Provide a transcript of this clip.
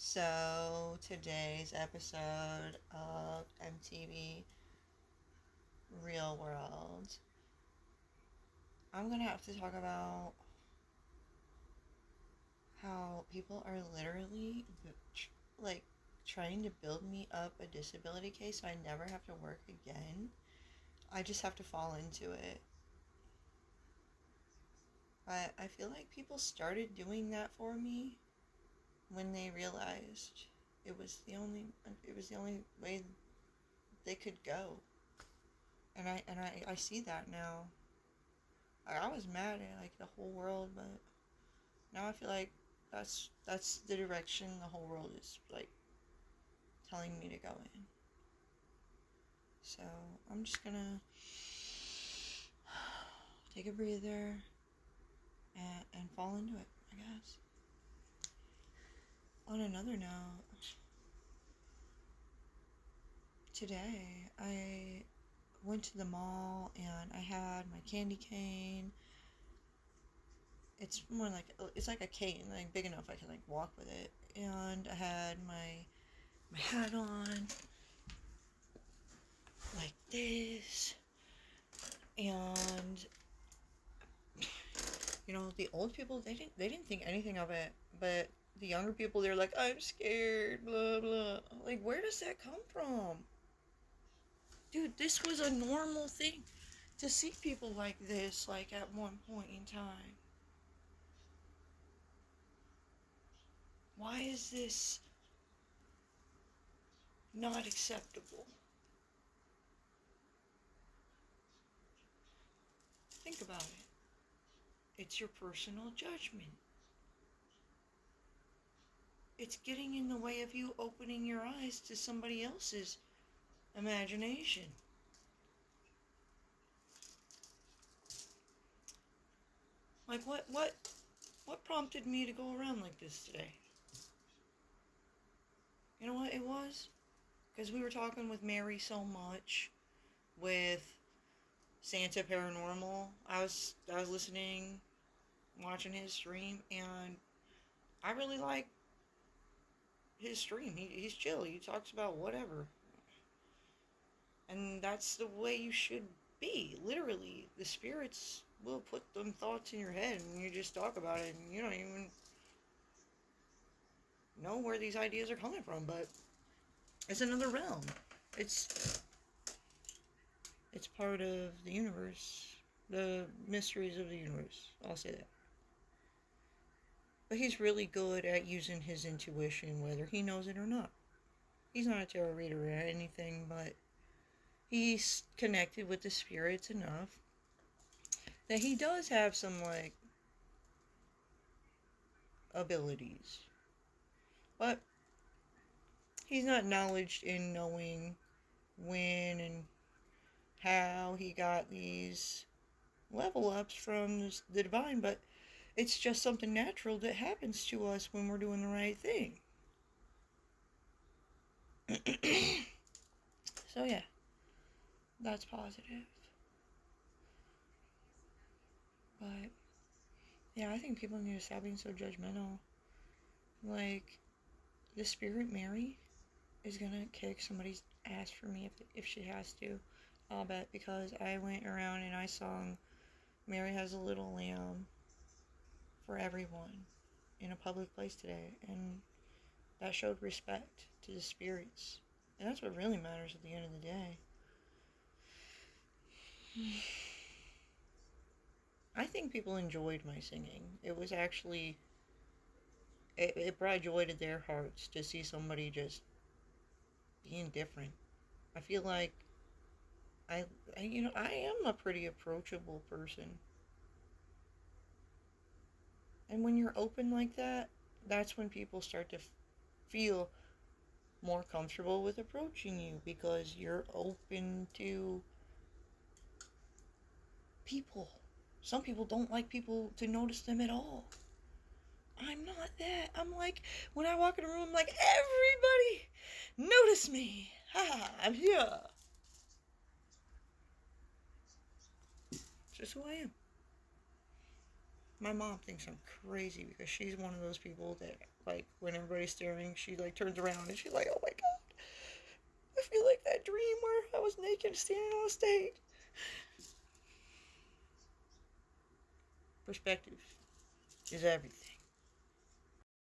So, today's episode of MTV Real World, I'm gonna have to talk about how people are literally like trying to build me up a disability case so I never have to work again. I just have to fall into it. But I feel like people started doing that for me when they realized it was the only way they could go. And I see that now. I was mad at like the whole world, but now I feel like that's the direction the whole world is like telling me to go in. So I'm just gonna take a breather and fall into it, I guess. On another note, today I went to the mall and I had my candy cane. It's like a cane, like big enough I can like walk with it. And I had my hat on like this. And the old people, they didn't think anything of it, but the younger people, they're like, I'm scared, blah blah. Like, where does that come from? Dude, this was a normal thing to see people like this, like at one point in time. Why is this not acceptable? Think about it. It's your personal judgment. It's getting in the way of you opening your eyes to somebody else's imagination. Like, what prompted me to go around like this today? You know what it was? Because we were talking with Mary so much with Santa Paranormal. I was listening, watching his stream, and I really like his stream. He's chill. He talks about whatever. And that's the way you should be. Literally, the spirits will put them thoughts in your head and you just talk about it and you don't even know where these ideas are coming from, but it's another realm. It's it's part of the universe. The mysteries of the universe. I'll say that. But he's really good at using his intuition, whether he knows it or not. He's not a tarot reader or anything, but he's connected with the spirits enough that he does have some, like, abilities. But he's not knowledged in knowing when and how he got these level ups from the divine, but it's just something natural that happens to us when we're doing the right thing. So yeah, that's positive. But yeah, I think people need to stop being so judgmental. Like, the spirit Mary is gonna kick somebody's ass for me if she has to. I'll bet, because I went around and I sung Mary Has a Little Lamb for everyone in a public place today, and that showed respect to the spirits. And that's what really matters at the end of the day. I think people enjoyed my singing. It was actually, it brought joy to their hearts to see somebody just being different. I feel like I am a pretty approachable person. And when you're open like that, that's when people start to feel more comfortable with approaching you, because you're open to people. Some people don't like people to notice them at all. I'm not that. I'm like, when I walk in a room, I'm like, everybody, notice me. Ha, I'm here. It's just who I am. My mom thinks I'm crazy because she's one of those people that Like, when everybody's staring, she, like, turns around and she's like, oh my god, I feel like that dream where I was naked standing on a stage. Perspective is everything.